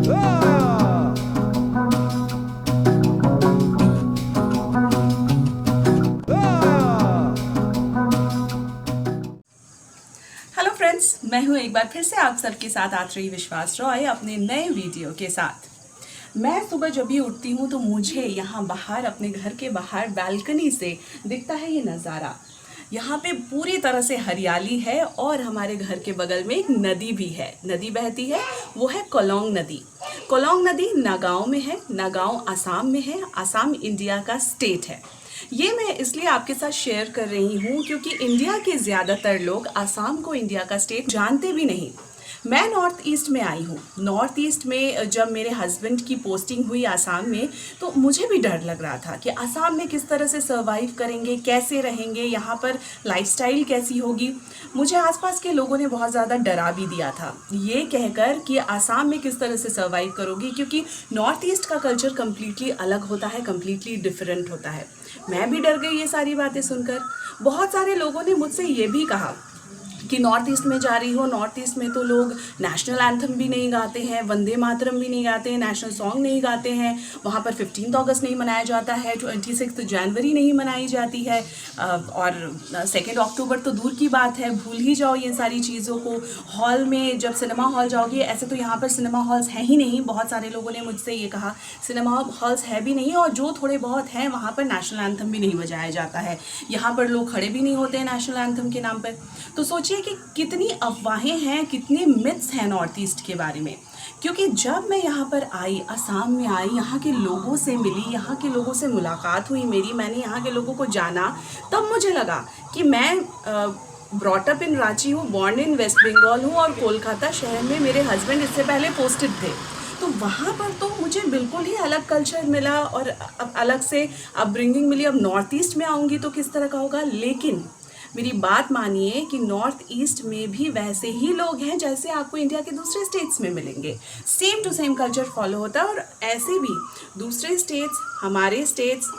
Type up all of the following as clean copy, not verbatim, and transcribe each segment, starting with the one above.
Hello friends, मैं हूं एक बार फिर से आप सबके साथ आत्रेयी विश्वास रॉय अपने नए वीडियो के साथ। मैं सुबह जब भी उठती हूं तो मुझे यहाँ बाहर अपने घर के बाहर बालकनी से दिखता है ये नज़ारा। यहाँ पे पूरी तरह से हरियाली है और हमारे घर के बगल में एक नदी भी है, नदी बहती है, वो है कोलोंग नदी। कोलोंग नदी नागांव में है, नागांव असम में है, असम इंडिया का स्टेट है। ये मैं इसलिए आपके साथ शेयर कर रही हूँ क्योंकि इंडिया के ज़्यादातर लोग असम को इंडिया का स्टेट जानते भी नहीं। मैं नॉर्थ ईस्ट में आई हूँ। नॉर्थ ईस्ट में जब मेरे हस्बैंड की पोस्टिंग हुई आसाम में तो मुझे भी डर लग रहा था कि आसाम में किस तरह से सर्वाइव करेंगे, कैसे रहेंगे, यहाँ पर लाइफस्टाइल कैसी होगी। मुझे आसपास के लोगों ने बहुत ज़्यादा डरा भी दिया था ये कहकर कि आसाम में किस तरह से सर्वाइव करोगी, क्योंकि नॉर्थ ईस्ट का कल्चर कम्प्लीटली अलग होता है, कम्प्लीटली डिफरेंट होता है। मैं भी डर गई ये सारी बातें सुनकर। बहुत सारे लोगों ने मुझसे ये भी कहा कि नॉर्थ ईस्ट में जा रही हो, नॉर्थ ईस्ट में तो लोग नेशनल एंथम भी नहीं गाते हैं, वंदे मातरम भी नहीं गाते हैं, नेशनल सॉन्ग नहीं गाते हैं, वहाँ पर 15 अगस्त नहीं मनाया जाता है, 26 जनवरी नहीं मनाई जाती है, और 2 अक्टूबर तो दूर की बात है, भूल ही जाओ ये सारी चीज़ों को। हॉल में जब सिनेमा हॉल जाओगे, ऐसे तो यहाँ पर सिनेमा हॉल्स हैं ही नहीं। बहुत सारे लोगों ने मुझसे ये कहा सिनेमा हॉल्स है भी नहीं, और जो थोड़े बहुत हैं वहाँ पर नेशनल एंथम भी नहीं बजाया जाता है, यहाँ पर लोग खड़े भी नहीं होते हैं नेशनल एंथम के नाम पर। तो सोचिए कि कितनी अफवाहें हैं, कितने मिथ्स हैं नॉर्थ ईस्ट के बारे में। क्योंकि जब मैं यहाँ पर आई, असम में आई, यहाँ के लोगों से मिली, यहाँ के लोगों से मुलाकात हुई मेरी, मैंने यहाँ के लोगों को जाना, तब मुझे लगा कि मैं ब्रॉट अप इन रांची हूँ, बॉर्न इन वेस्ट बंगाल हूँ, और कोलकाता शहर में मेरे हस्बैंड इससे पहले पोस्टेड थे। तो वहाँ पर तो मुझे बिल्कुल ही अलग कल्चर मिला और अलग से अपब्रिंगिंग मिली। अब नॉर्थ ईस्ट में आऊँगी तो किस तरह का होगा। लेकिन मेरी बात मानिए कि नॉर्थ ईस्ट में भी वैसे ही लोग हैं जैसे आपको इंडिया के दूसरे स्टेट्स में मिलेंगे। Same to same culture follow होता है, और ऐसे भी दूसरे स्टेट्स, हमारे स्टेट्स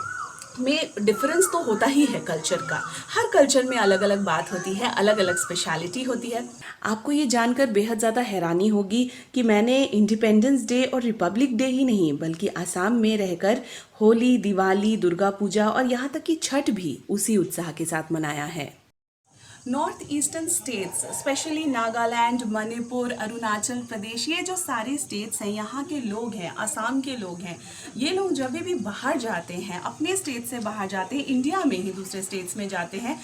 में डिफरेंस तो होता ही है कल्चर का। हर कल्चर में अलग अलग बात होती है, अलग अलग स्पेशलिटी होती है। आपको ये जानकर बेहद ज़्यादा हैरानी होगी कि मैंने इंडिपेंडेंस डे और रिपब्लिक डे ही नहीं बल्कि असम में रहकर होली, दिवाली, दुर्गा पूजा और यहाँ तक कि छठ भी उसी उत्साह के साथ मनाया है। North Eastern states, specially Nagaland, Manipur, Arunachal Pradesh, ये जो सारे स्टेट्स हैं, यहाँ के लोग हैं, असम के लोग हैं, ये लोग जब भी बाहर जाते हैं, अपने स्टेट से बाहर जाते हैं, इंडिया में ही दूसरे स्टेट्स में जाते हैं,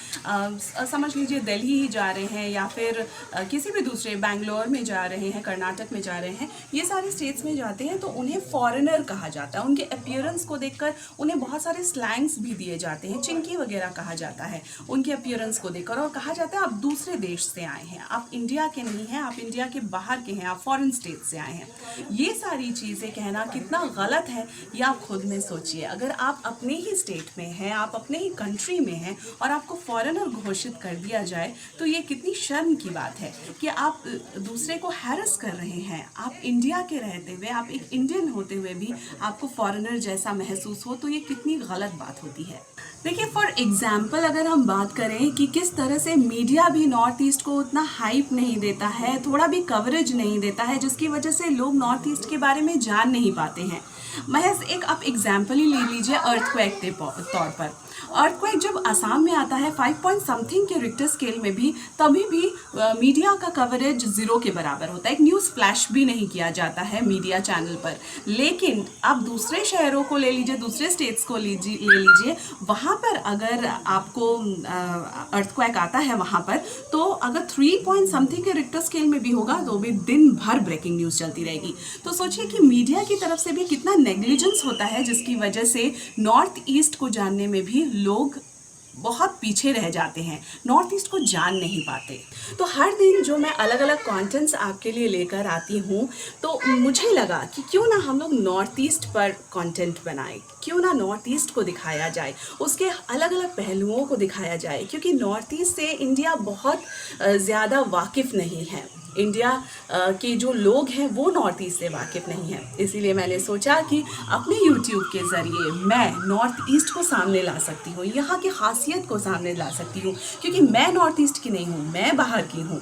समझ लीजिए दिल्ली ही जा रहे हैं या फिर किसी भी दूसरे, बैंगलोर में जा रहे हैं, कर्नाटक में जा रहे हैं, ये सारे स्टेट्स में जाते हैं तो उन्हें फॉरेनर कहा जाता है। उनके अपीयरेंस को देखकर उन्हें बहुत सारे स्लैंग्स भी दिए जाते हैं, चिंकी वगैरह कहा जाता है उनके अपीयरेंस को देखकर, और कहा जाता है आप दूसरे देश से आए हैं, आप इंडिया के नहीं हैं, आप इंडिया के बाहर के हैं, आप फॉरेन स्टेट से आए हैं। ये सारी चीज़ें कहना कितना गलत है ये आप खुद में सोचिए। अगर आप अपने ही स्टेट में हैं, आप अपने ही कंट्री में हैं और आपको फॉरेनर घोषित कर दिया जाए तो ये कितनी शर्म की बात है कि आप दूसरे को हैरेस कर रहे हैं। आप इंडिया के रहते हुए, आप एक इंडियन होते हुए भी आपको फॉरेनर जैसा महसूस हो, तो ये कितनी गलत बात होती है। देखिए, फॉर एग्जाम्पल अगर हम बात करें कि किस तरह से मीडिया भी नॉर्थ ईस्ट को उतना हाइप नहीं देता है, थोड़ा भी कवरेज नहीं देता है, जिसकी वजह से लोग नॉर्थ ईस्ट के बारे में जान नहीं पाते हैं। महज एक आप एग्जाम्पल ही ले लीजिए अर्थक्वेक के तौर पर। अर्थक्वेक जब असम में आता है 5 पॉइंट समथिंग के रिक्टर स्केल में भी, तभी भी मीडिया का कवरेज 0 के बराबर होता है। एक न्यूज़ फ्लैश भी नहीं किया जाता है मीडिया चैनल पर। लेकिन आप दूसरे शहरों को ले लीजिए, दूसरे स्टेट्स को ले लीजिए, वहाँ पर अगर आपको अर्थक्वेक आता है वहाँ पर, तो अगर 3 पॉइंट समथिंग के रिक्टर स्केल में भी होगा तो भी दिन भर ब्रेकिंग न्यूज़ चलती रहेगी। तो सोचिए कि मीडिया की तरफ से भी कितना नेग्लिजेंस होता है, जिसकी वजह से नॉर्थ ईस्ट को जानने में भी लोग बहुत पीछे रह जाते हैं, नॉर्थ ईस्ट को जान नहीं पाते। तो हर दिन जो मैं अलग अलग कंटेंट्स आपके लिए लेकर आती हूँ, तो मुझे लगा कि क्यों ना हम लोग नॉर्थ ईस्ट पर कंटेंट बनाएं, क्यों ना नॉर्थ ईस्ट को दिखाया जाए, उसके अलग अलग पहलुओं को दिखाया जाए, क्योंकि नॉर्थ ईस्ट से इंडिया बहुत ज़्यादा वाकिफ़ नहीं है। इंडिया के जो लोग हैं वो नॉर्थ ईस्ट से वाकिफ़ नहीं हैं। इसीलिए मैंने सोचा कि अपने यूट्यूब के ज़रिए मैं नॉर्थ ईस्ट को सामने ला सकती हूँ, यहाँ की खासियत को सामने ला सकती हूँ, क्योंकि मैं नॉर्थ ईस्ट की नहीं हूँ, मैं बाहर की हूँ।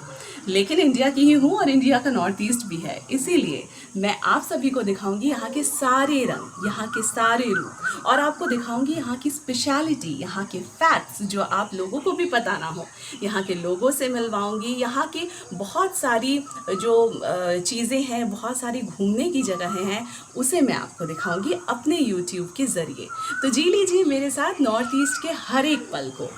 लेकिन इंडिया की ही हूँ और इंडिया का नॉर्थ ईस्ट भी है, इसीलिए मैं आप सभी को दिखाऊंगी यहाँ के सारे रंग, यहाँ के सारे रूप, और आपको दिखाऊंगी यहाँ की स्पेशलिटी, यहाँ के फैक्ट्स जो आप लोगों को भी पता ना हो। यहाँ के लोगों से मिलवाऊंगी, यहाँ की बहुत सारी जो चीज़ें हैं, बहुत सारी घूमने की जगहें हैं, उसे मैं आपको दिखाऊंगी अपने यूट्यूब के ज़रिए। तो जी लीजिए मेरे साथ नॉर्थ ईस्ट के हर एक पल को।